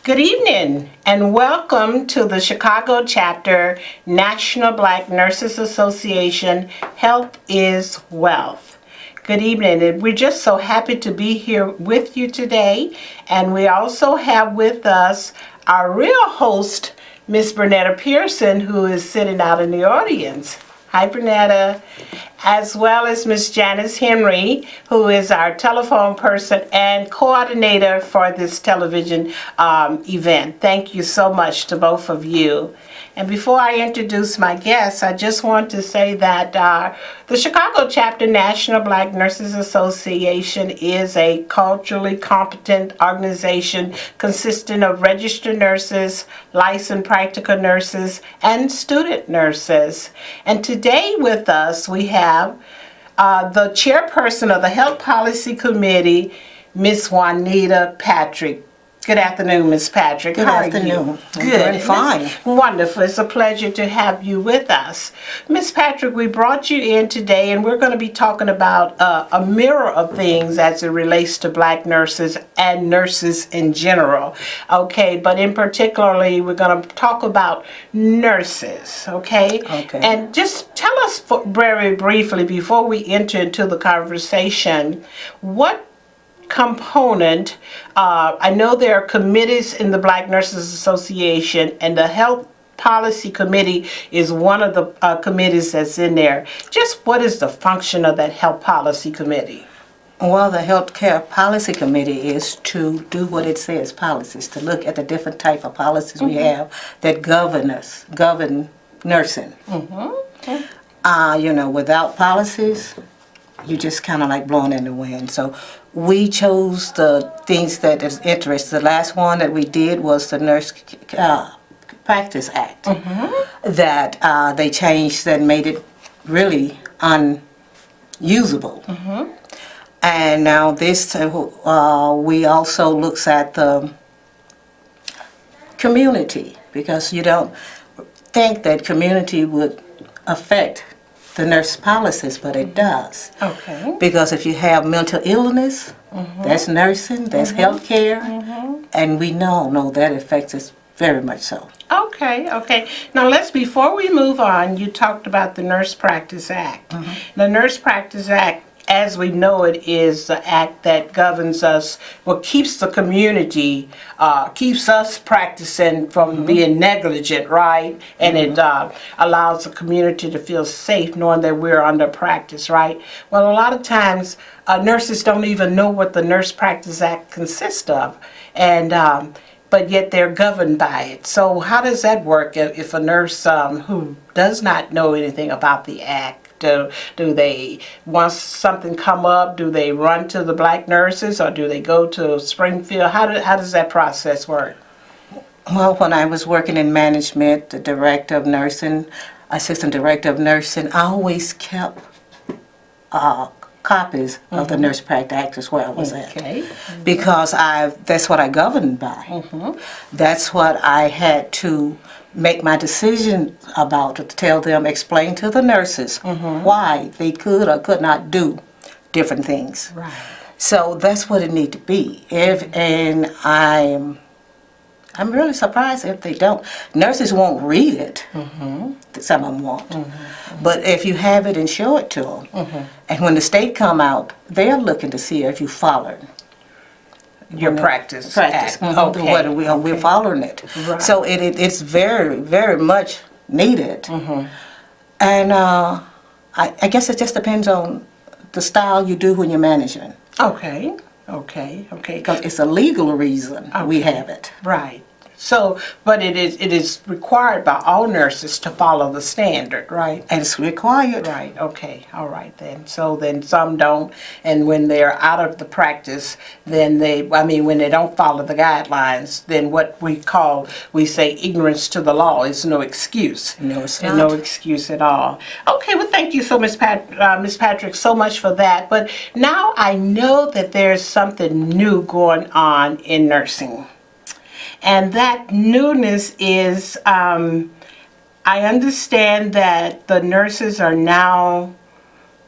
Good evening and welcome to the Chicago Chapter National Black Nurses Association Health is Wealth. Good evening, and we're just so happy to be here with you today. And we also have with us our real host, Miss Juanita Pearson, who is sitting out in the audience. Hi, Juanita. As well as Miss Janice Henry, who is our telephone person and coordinator for this television event. Thank you so much to both of you. And before I introduce my guests, I just want to say that the Chicago Chapter National Black Nurses Association is a culturally competent organization consisting of registered nurses, licensed practical nurses, and student nurses. And today with us we have the chairperson of the Health Policy Committee, Miss Juanita Patrick. Good afternoon, Miss Patrick. Good afternoon. Good. I'm fine. Wonderful. It's a pleasure to have you with us. Miss Patrick, we brought you in today and we're going to be talking about a mirror of things as it relates to black nurses and nurses in general. Okay, but in particularly we're going to talk about nurses, okay? Okay. And just tell us very briefly before we enter into the conversation, what component, I know there are committees in the Black Nurses Association, and the Health Policy Committee is one of the committees that's in there. Just what is the function of that Health Policy Committee? Well, the Healthcare Policy Committee is to do what it says, policies, to look at the different type of policies we have that govern nursing. Without policies, you're just kind of like blowing in the wind. So we chose the things that is interest. The last one that we did was the Nurse Practice Act that they changed that made it really unusable. And now this, we also looks at the community, because you don't think that community would affect the nurse policies, but it does. Okay. Because if you have mental illness, that's nursing, that's healthcare, and we know that affects us very much so. Okay. Now before we move on, you talked about the Nurse Practice Act. The Nurse Practice Act, as we know it, is the act that governs us, keeps the community, keeps us practicing from being negligent, right? And it allows the community to feel safe knowing that we're under practice, right? Well, a lot of times nurses don't even know what the Nurse Practice Act consists of, and but yet they're governed by it. So how does that work if a nurse who does not know anything about the act, do they, once something come up, do they run to the black nurses or do they go to Springfield? How does that process work? Well, when I was working in management, the director of nursing, assistant director of nursing, I always kept copies of the Nurse Practice Act as well as that. Because that's what I governed by. That's what I had to make my decision about, to tell them, explain to the nurses why they could or could not do different things. Right. So that's what it need to be. And I'm really surprised if they don't. Nurses won't read it. Some of them won't. But if you have it and show it to them, and when the state come out, they're looking to see if you followed Your practice act. Whether we're following it. Right. So it's very, very much needed. And I guess it just depends on the style you do when you're managing. Okay. Because it's a legal reason we have it. Right. So, but it is required by all nurses to follow the standard, right? And it's required. Right, okay, all right then. So then some don't, and when they're out of the practice, then when they don't follow the guidelines, then what we say ignorance to the law is no excuse. No, it's not. No excuse at all. Okay, well thank you so Miss Patrick, so much for that. But now I know that there's something new going on in nursing. And that newness is, I understand that the nurses are now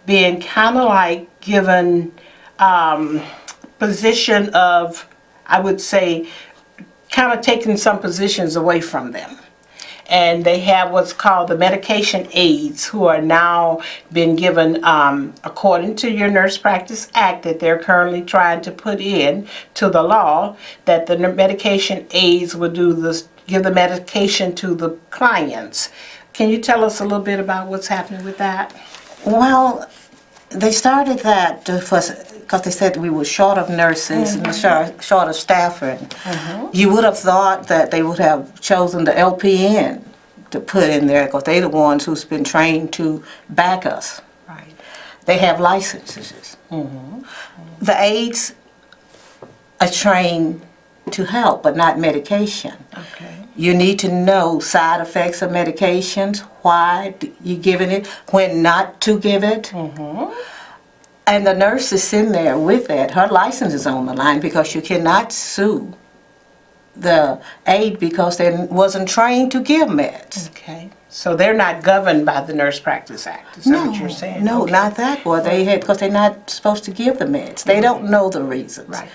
being kind of like given position of, I would say, kind of taken some positions away from them. And they have what's called the medication aides, who are now been given, according to your Nurse Practice Act that they're currently trying to put in to the law, that the medication aides will do this, give the medication to the clients. Can you tell us a little bit about what's happening with that? Well, they started that because they said we were short of nurses and short of staff. And you would have thought that they would have chosen the LPN to put in there because they're the ones who's been trained to back us. Right. They have licenses. The aides are trained to help, but not medication. Okay. You need to know side effects of medications, why you're giving it, when not to give it. And the nurse is sitting there with that. Her license is on the line because you cannot sue the aide because they wasn't trained to give meds. Okay. So they're not governed by the Nurse Practice Act, is that what you're saying? No, Okay. not that. Well, they had because they're not supposed to give the meds. They don't know the reasons. Right.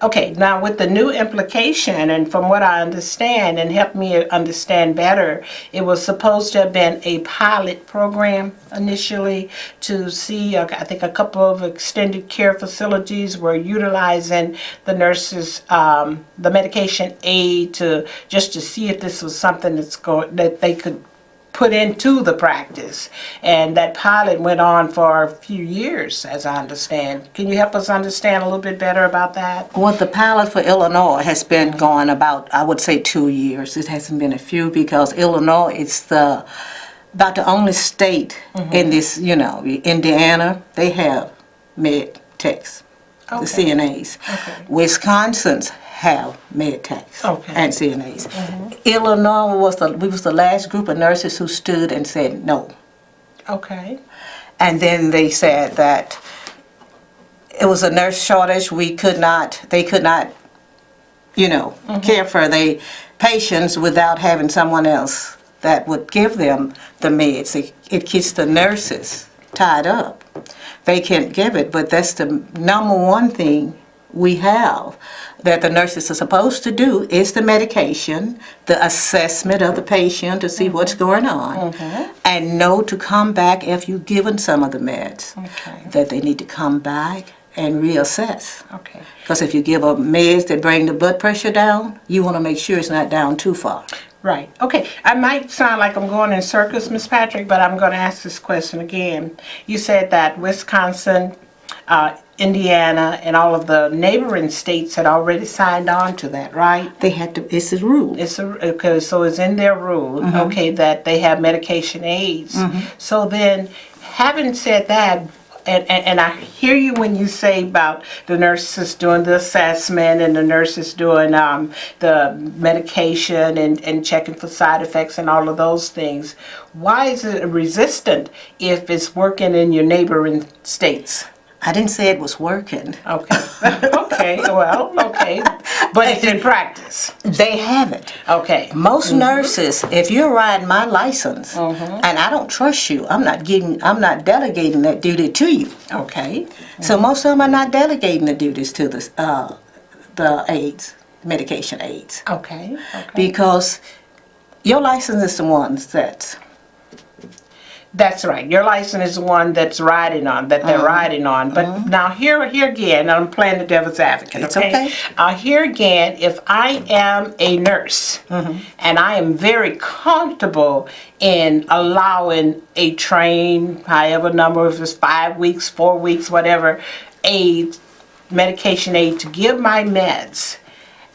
Okay, now with the new implication, and from what I understand, and help me understand better, it was supposed to have been a pilot program initially to see, I think a couple of extended care facilities were utilizing the nurses, the medication aid to see if this was something that they could put into the practice. And that pilot went on for a few years, as I understand. Can you help us understand a little bit better about that? Well, the pilot for Illinois has been going about, I would say, 2 years. It hasn't been a few because Illinois is about the only state in this, Indiana, they have med techs, the CNAs. Okay. Wisconsin's have med techs and CNAs. Illinois was the last group of nurses who stood and said no. Okay. And then they said that it was a nurse shortage. They could not, care for the patients without having someone else that would give them the meds. It keeps the nurses tied up. They can't give it, but that's the number one thing we have that the nurses are supposed to do is the medication, the assessment of the patient to see what's going on, and know to come back if you've given some of the meds, that they need to come back and reassess. Okay. Because if you give a meds that bring the blood pressure down, you want to make sure it's not down too far. Right. Okay. I might sound like I'm going in circles, Ms. Patrick, but I'm going to ask this question again. You said that Wisconsin, Indiana, and all of the neighboring states had already signed on to that, right? They had to. It's a rule. Okay, so it's in their rule, okay, that they have medication aids. So then, having said that, and I hear you when you say about the nurses doing the assessment and the nurses doing the medication and checking for side effects and all of those things. Why is it resistant if it's working in your neighboring states? I didn't say it was working. Okay. Okay. But it's in practice. They have it. Okay. Most nurses, if you're riding my license and I don't trust you, I'm not delegating that duty to you. Okay. So most of them are not delegating the duties to the aides, medication aides, Okay. because your license is the ones That's right. Your license is the one that's riding on, that they're riding on. But now here again, I'm playing the devil's advocate. It's okay. Here again, if I am a nurse and I am very comfortable in allowing a trained, however number, if it's 5 weeks, 4 weeks, whatever, medication aid to give my meds,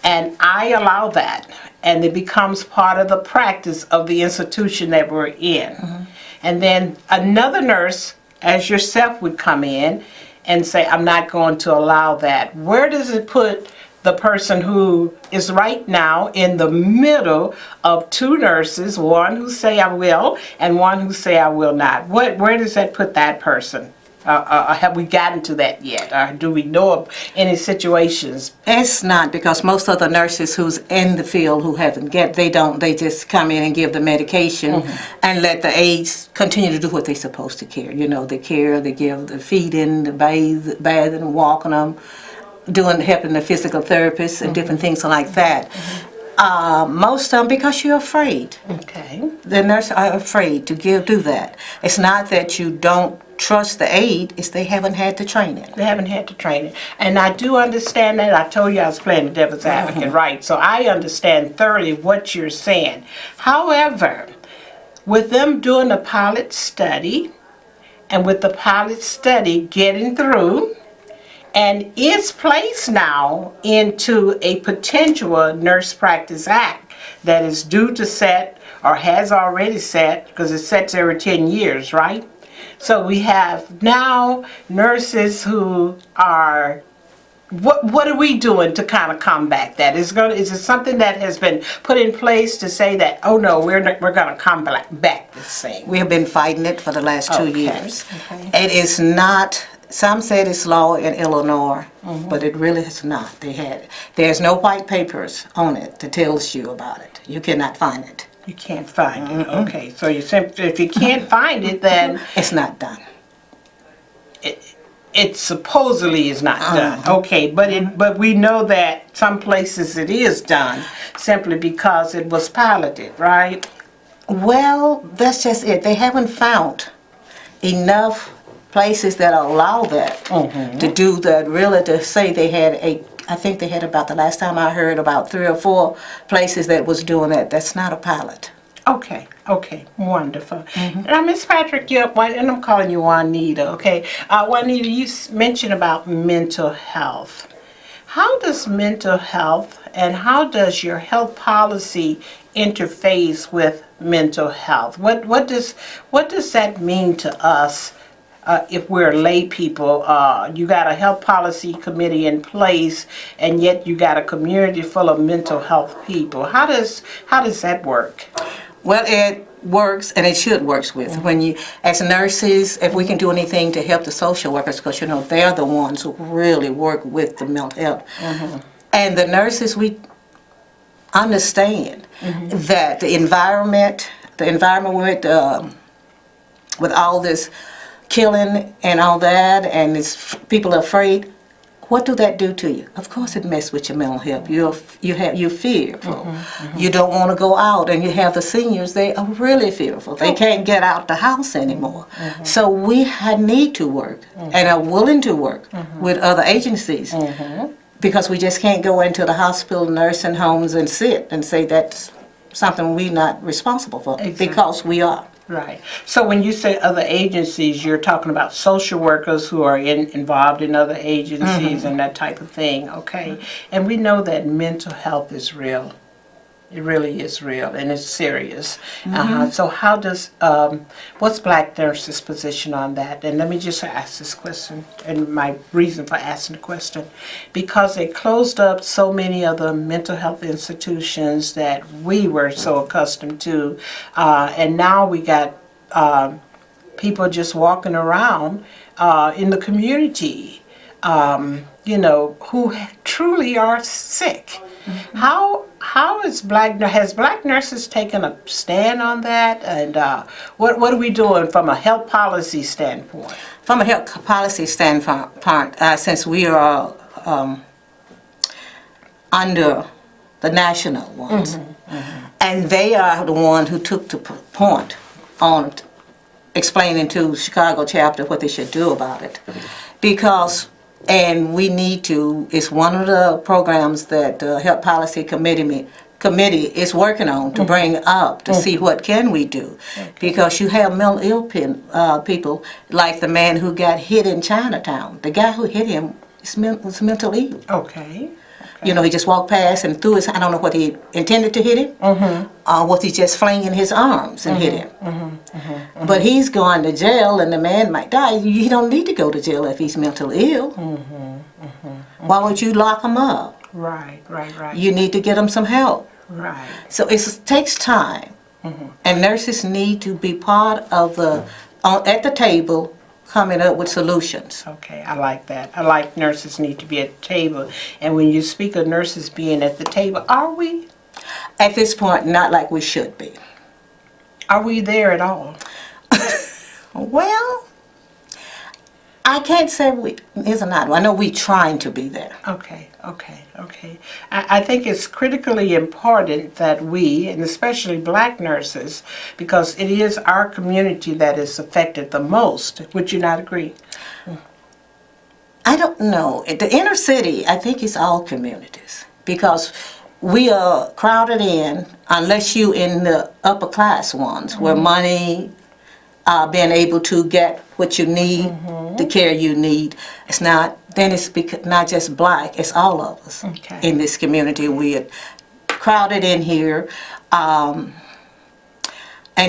and I allow that, and it becomes part of the practice of the institution that we're in. And then another nurse, as yourself, would come in and say, I'm not going to allow that. Where does it put the person who is right now in the middle of two nurses, one who say I will and one who say I will not? Where does that put that person? Have we gotten to that yet? Or do we know of any situations? It's not, because most of the nurses who's in the field who haven't they just come in and give the medication and let the aides continue to do what they're supposed to care. They care, they give the feeding, the bathing, walking them, helping the physical therapists and different things like that. Most of them because you're afraid. Okay. The nurses are afraid to do that. It's not that you don't trust the aide, it's they haven't had the training. They haven't had the training. And I do understand that. I told you I was playing the devil's advocate, right? So I understand thoroughly what you're saying. However, with them doing a pilot study, and with the pilot study getting through, and it's placed now into a potential Nurse Practice Act that is due to set or has already set, because it sets every 10 years, right? So we have now nurses who are, what are we doing to kind of combat that? Is it something that has been put in place to say that, oh no, we're going to combat this thing? We have been fighting it for the last 2 Okay. years. Okay. It is not, some said it's law in Illinois, but it really is not. There's no white papers on it that tells you about it. You cannot find it. You can't find it. Okay, so you simply, if you can't find it, then It's not done. it supposedly is not done. Okay, but we know that some places it is done simply because it was piloted, right? Well, that's just it. They haven't found enough places that allow that to do that, really, to say they had I think they had about, the last time I heard, about 3 or 4 places that was doing that. That's not a pilot. Okay, wonderful. Now, Miss Patrick, and I'm calling you Juanita, okay? Juanita, you mentioned about mental health. How does mental health and how does your health policy interface with mental health? What does that mean to us? If we're lay people, you got a health policy committee in place, and yet you got a community full of mental health people. How does that work? Well, it works, and it should work with. When you, as nurses, if we can do anything to help the social workers, because they're the ones who really work with the mental health. And the nurses, we understand that the environment with all this killing and all that, and people are afraid. What do that do to you? Of course, it messes with your mental health. You're fearful. You don't want to go out, and you have the seniors. They are really fearful. They can't get out the house anymore. So we need to work and are willing to work with other agencies because we just can't go into the hospital, nursing homes, and sit and say that's something we're not responsible for because we are. Right. So when you say other agencies, you're talking about social workers who are involved in other agencies and that type of thing, okay? And we know that mental health is real. It really is real, and it's serious. So how does, what's Black Nurses' position on that? And let me just ask this question, and my reason for asking the question. Because they closed up so many of the mental health institutions that we were so accustomed to, and now we got people just walking around in the community, who truly are sick. Has Black Nurses taken a stand on that, and what are we doing from a health policy standpoint? From a health policy standpoint, since we are under the national ones, and they are the one who took the point on explaining to Chicago chapter what they should do about it, because. And we need to, it's one of the programs that the Health Policy Committee is working on to bring up to see what can we do. Because you have mental ill people, like the man who got hit in Chinatown. The guy who hit him was mentally ill. Okay. He just walked past and threw his, I don't know what he intended to hit him, or was he just flinging his arms and hit him. But he's going to jail, and the man might die. You don't need to go to jail if he's mentally ill. Why would you lock him up? Right. You need to get him some help. Right. So it takes time, and nurses need to be part of at the table, coming up with solutions. Okay, I like that. I like nurses need to be at the table. And when you speak of nurses being at the table, are we? At this point, not like we should be. Are we there at all? Well, I can't say we is or not. I know we trying to be there. Okay. I think it's critically important that we, and especially black nurses, because it is our community that is affected the most. Would you not agree? I don't know. The inner city, I think it's all communities because we are crowded in unless you in the upper class ones where money, being able to get what you need, the care you need. It's not, then it's not just black, it's all of us in this community. We're crowded in here. In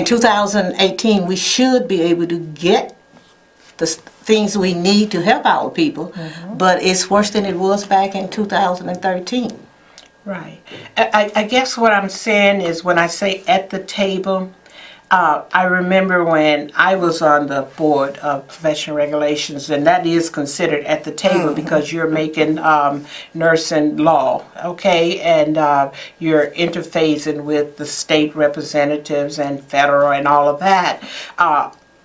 2018, we should be able to get the things we need to help our people, but it's worse than it was back in 2013. Right. I guess what I'm saying is when I say at the table, I remember when I was on the board of professional regulations, and that is considered at the table because you're making nursing law, okay, and you're interfacing with the state representatives and federal and all of that.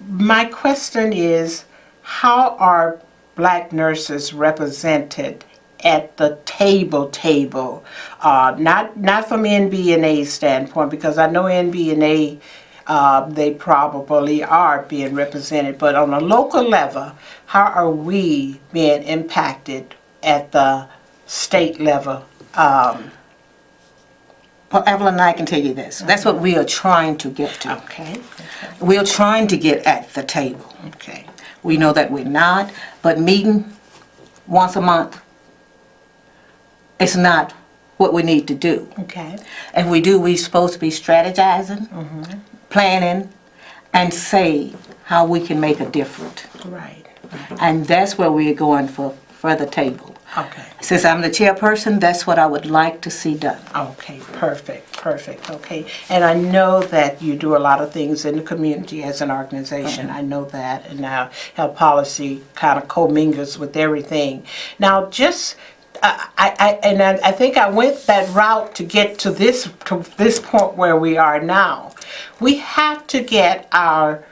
My question is, how are black nurses represented at the table? Not from NB&A's standpoint, because I know NB&A, they probably are being represented, but on a local level, how are we being impacted at the state level? Well, Evelyn and I can tell you this. That's what we are trying to get to. Okay. We are trying to get at the table. Okay. We know that we're not, but meeting once a month is not what we need to do. Okay. If we do, we're supposed to be strategizing, planning, and say how we can make a difference. Right. And that's where we're going for the table. Okay. Since I'm the chairperson, that's what I would like to see done. Okay, perfect, okay. And I know that you do a lot of things in the community as an organization. I know that, and now health policy kind of commingles with everything. Now, just I think I went that route to get to this point where we are now. We have to get our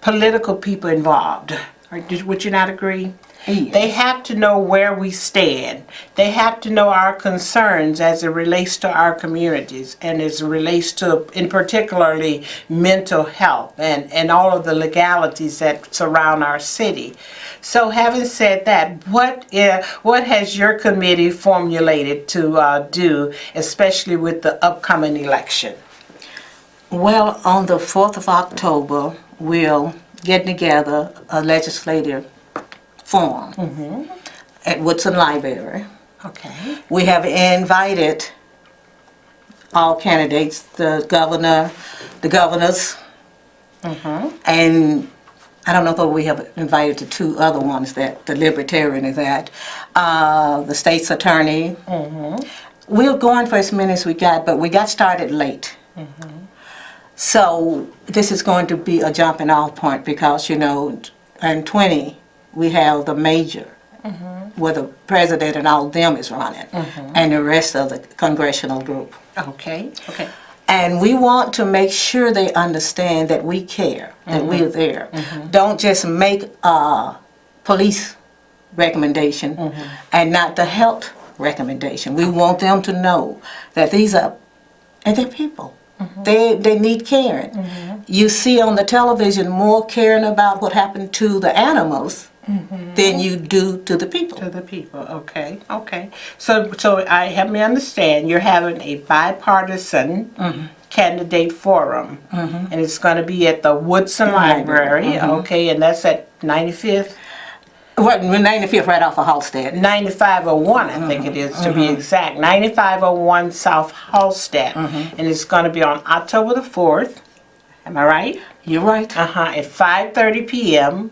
political people involved. Would you not agree? Yes. They have to know where we stand. They have to know our concerns as it relates to our communities and as it relates to, in particularly, mental health and all of the legalities that surround our city. So having said that, what has your committee formulated to do, especially with the upcoming election? Well, on the 4th of October, we'll get together a legislative forum at Woodson Library. Okay. We have invited all candidates, the governor, the governors, and I don't know if we have invited the two other ones that the Libertarian is at, the state's attorney. We're going for as many as we got, but we got started late. So this is going to be a jumping off point because, you know, in 20, we have the major, where the president and all of them is running, and the rest of the congressional group. Okay. And we want to make sure they understand that we care, that we're there. Don't just make a police recommendation and not the health recommendation. We want them to know that these are, and they're people. They need caring. You see on the television more caring about what happened to the animals than you do to the people. To the people, okay. So I help me understand. You're having a bipartisan candidate forum, and it's going to be at the Woodson Library, okay, and that's at 95th. Well, 95th right off of Halstead. 9501, I think it is, to be exact. 9501 South Halstead, and it's going to be on October the 4th. Am I right? You're right. At 5:30 p.m.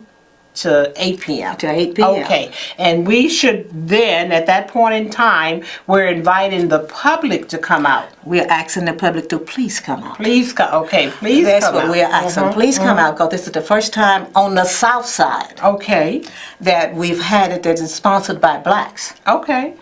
to 8 p.m. To 8 p.m. Okay, and we should then, at that point in time, we're inviting the public to come out. We're asking the public to please come out. Please come, okay, please That's come what out. we're asking. Please come out because this is the first time on the south side Okay, that we've had it that is sponsored by blacks. okay.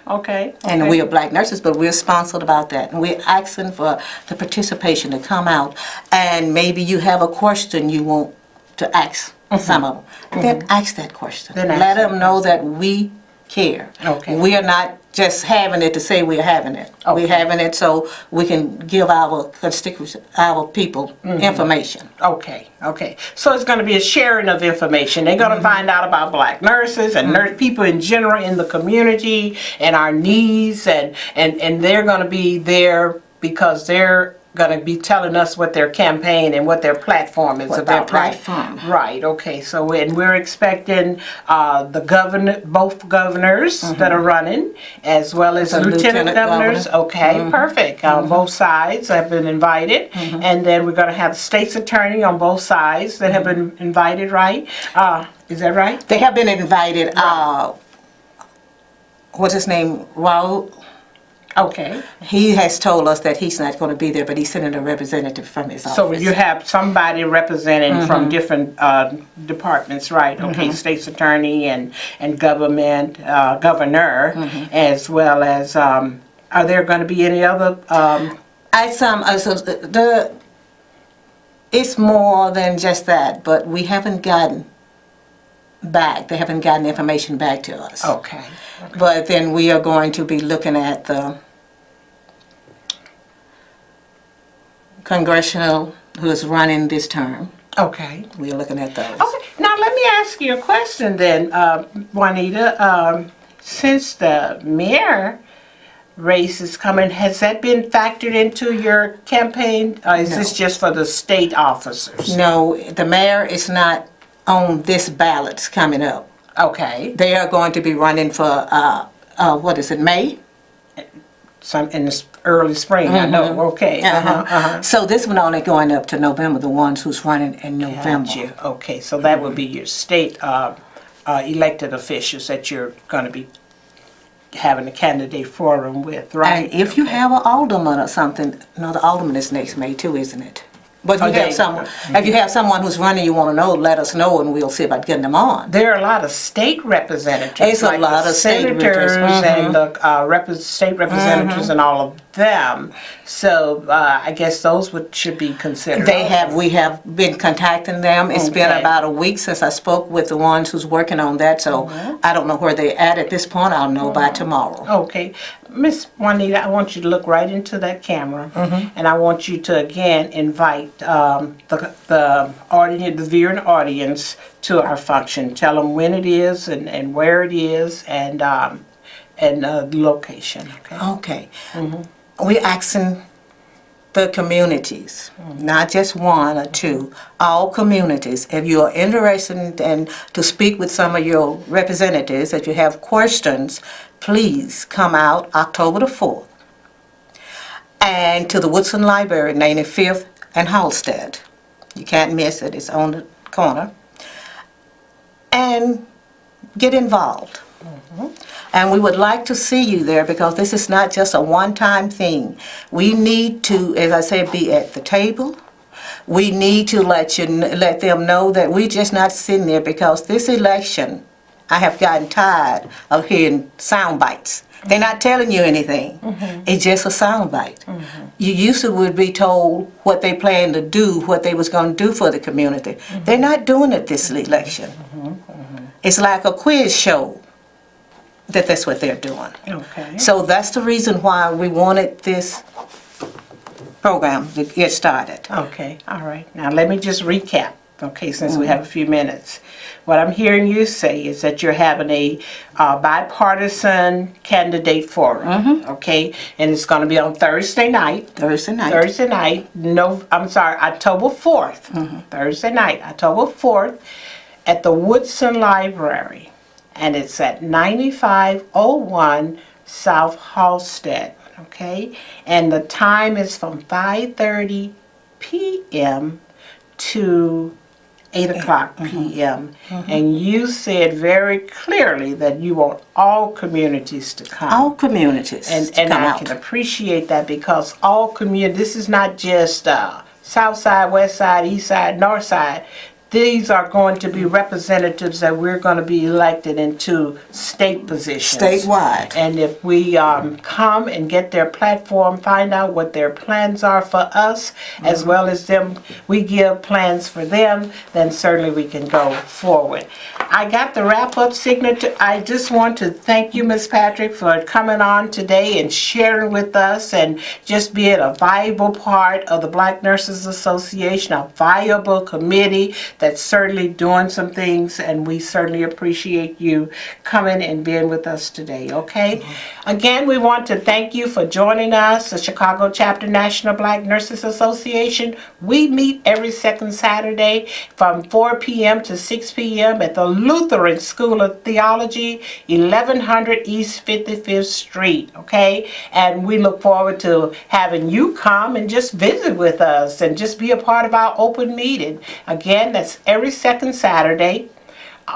And we are black nurses, but we're sponsored about that. And we're asking for the participation to come out. And maybe you have a question you want to ask some of them. Then ask that question. Then ask Let that them know that we care. Okay. We are not just having it to say we're having it. Okay. We're having it so we can give our constituents, our people, information. Okay, okay. So it's going to be a sharing of information. They're going to find out about black nurses and nurse people in general in the community and our needs, and they're going to be there because they're going to be telling us what their campaign and what their platform is What their about, right? platform. Right, okay. So and we're expecting both governors that are running, as well as The lieutenant lieutenant governors. governor. Okay, perfect. Both sides have been invited, and then we're going to have the state's attorney on both sides that have been invited, right? Is that right? They have been invited, what's his name, Raul? Okay. He has told us that he's not going to be there, but he's sending a representative from his office. So you have somebody representing from different departments, right? Okay, state's attorney and government governor, as well as. Are there going to be any other? It's more than just that, but we haven't gotten back. They haven't gotten information back to us. Okay. But then we are going to be looking at the congressional who is running this term. Okay. We are looking at those. Okay. Now let me ask you a question then, Juanita. Since the mayor race is coming, has that been factored into your campaign? Is No. this just for the state officers? No, the mayor is not on this ballot coming up. Okay. They are going to be running for, what is it, May? Some in the early spring, I know. Okay. So this one only going up to November, the ones who's running in November. Gotcha. Okay, so that would be your state elected officials that you're going to be having a candidate forum with, right? And if you have an alderman or something, no, the alderman is next May too, isn't it? But if you have someone who's running you want to know, let us know and we'll see about getting them on. There are a lot of state representatives. It's a like lot the of state senators and the state representatives and all of them. So I guess those should be considered. We have been contacting them. It's been Okay. about a week since I spoke with the ones who's working on that, so I don't know where they're at this point. I'll know by tomorrow. Okay. Miss Juanita, I want you to look right into that camera, and I want you to again invite the audience, the viewing audience, to our function. Tell them when it is and where it is and the location. Okay. Okay. We're asking the communities, not just one or two, all communities. If you are interested in to speak with some of your representatives, if you have questions, please come out October the 4th and to the Woodson Library, 95th and Halstead. You can't miss it. It's on the corner. And get involved. And we would like to see you there because this is not just a one-time thing. We need to, as I said, be at the table. We need to let them know that we're just not sitting there because this election, I have gotten tired of hearing sound bites. They're not telling you anything. It's just a sound bite. You used to would be told what they plan to do, what they was going to do for the community. They're not doing it this election. It's like a quiz show. That's what they're doing. Okay. So that's the reason why we wanted this program to get started. Okay, all right. Now let me just recap, okay, since we have a few minutes. What I'm hearing you say is that you're having a bipartisan candidate forum, okay? And it's going to be on Thursday night. Thursday night. October 4th. Thursday night, October 4th, at the Woodson Library. And it's at 9501 South Halstead, okay? And the time is from 5:30 p.m. to 8 o'clock p.m. And you said very clearly that you want all communities to come. All communities And to come I out. can appreciate that because all communities, this is not just South Side, West Side, East Side, North Side. these are going to be representatives that we're going to be elected into state positions. Statewide. And if we come and get their platform, find out what their plans are for us, as well as them, we give plans for them, then certainly we can go forward. I got the wrap-up signature. I just want to thank you, Ms. Patrick, for coming on today and sharing with us and just being a viable part of the Black Nurses Association, a viable committee that's certainly doing some things, and we certainly appreciate you coming and being with us today, okay? Again, we want to thank you for joining us, the Chicago Chapter National Black Nurses Association. We meet every second Saturday from 4 p.m. to 6 p.m. at the Lutheran School of Theology, 1100 East 55th Street, okay? And we look forward to having you come and just visit with us and just be a part of our open meeting. Again, that's every second Saturday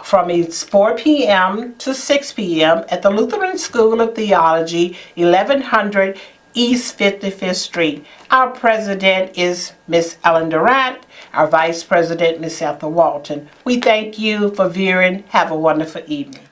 from 4 p.m. to 6 p.m. at the Lutheran School of Theology, 1100 East 55th Street. Our president is Miss Ellen Durant. Our vice president, Miss Ethel Walton. We thank you for viewing. Have a wonderful evening.